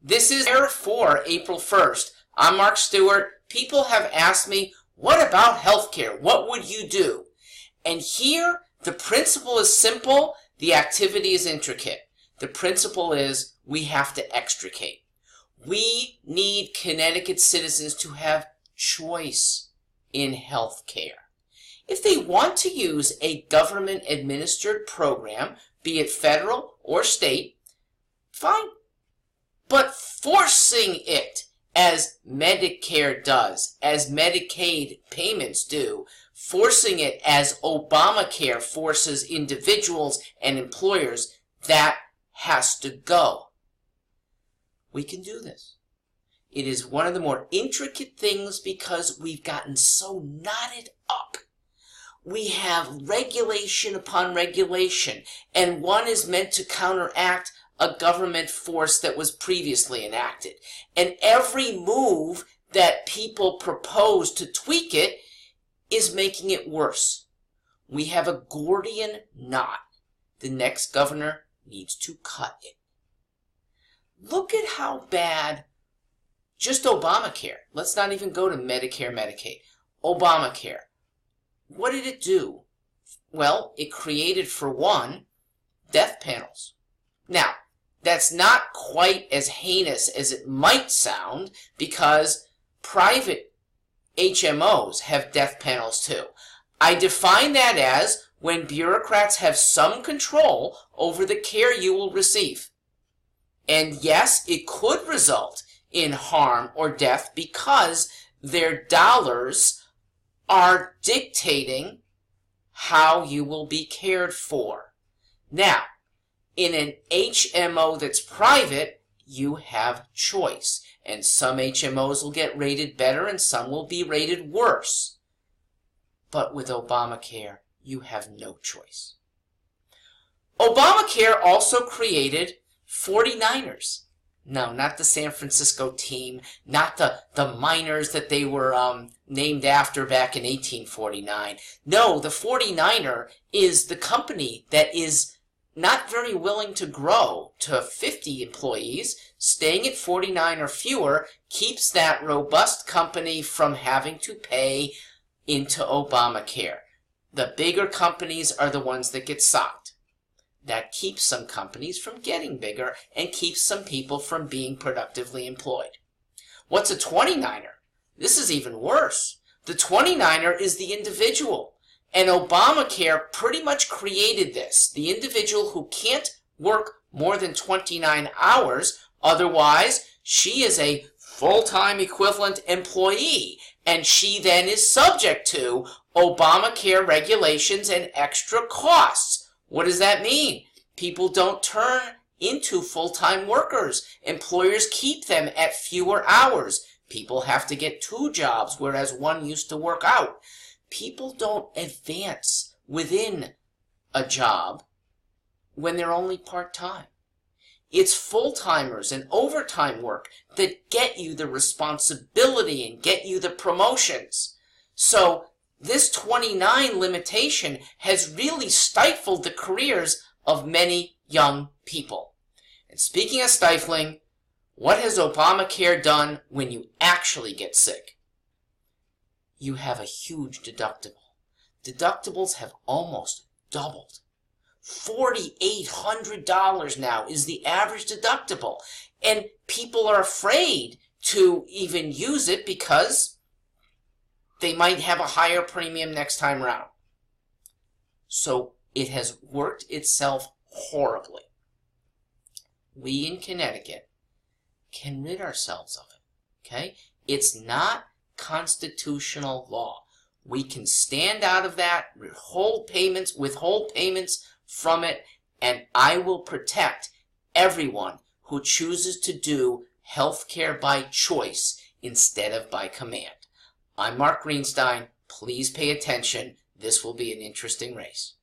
This is Air for April 1st. I'm Mark Stewart. People have asked me, what about healthcare? What would you do? And here, the principle is simple. The activity is intricate. The principle is we have to extricate. We need Connecticut citizens to have choice in healthcare. If they want to use a government-administered program, be it federal or state, fine. But forcing it, as Medicare does, as Medicaid payments do, forcing it as Obamacare forces individuals and employers, that has to go. We can do this. It is one of the more intricate things because we've gotten so knotted up. We have regulation upon regulation, and one is meant to counteract a government force that was previously enacted. And every move that people propose to tweak it is making it worse. We have a Gordian Knot. The next governor needs to cut it. Look at how bad just Obamacare, let's not even go to Medicare, Medicaid, Obamacare. What did it do? Well, it created, for one, death panels. Now, that's not quite as heinous as it might sound because private HMOs have death panels too. I define that as when bureaucrats have some control over the care you will receive. And yes, it could result in harm or death because their dollars are dictating how you will be cared for. Now, in an HMO that's private, you have choice. And some HMOs will get rated better and some will be rated worse. But with Obamacare, you have no choice. Obamacare also created 49ers. No, not the San Francisco team, not the miners that they were named after back in 1849. No, the 49er is the company that is not very willing to grow to 50 employees. Staying at 49 or fewer keeps that robust company from having to pay into Obamacare. The bigger companies are the ones that get socked. That keeps some companies from getting bigger and keeps some people from being productively employed. What's a 29er? This is even worse. The 29er is the individual. And Obamacare pretty much created this. The individual who can't work more than 29 hours, otherwise she is a full-time equivalent employee, and she then is subject to Obamacare regulations and extra costs. What does that mean? People don't turn into full-time workers. Employers keep them at fewer hours. People have to get 2 jobs, whereas one used to work out. People don't advance within a job when they're only part-time. It's full-timers and overtime work that get you the responsibility and get you the promotions. So this 29 limitation has really stifled the careers of many young people. And speaking of stifling, what has Obamacare done when you actually get sick? You have a huge deductible. Deductibles have almost doubled. $4,800 now is the average deductible. And people are afraid to even use it because they might have a higher premium next time around. So it has worked itself horribly. We in Connecticut can rid ourselves of it. Okay? It's not constitutional law. We can stand out of that, withhold payments from it, and I will protect everyone who chooses to do healthcare by choice instead of by command. I'm Mark Greenstein. Please pay attention. This will be an interesting race.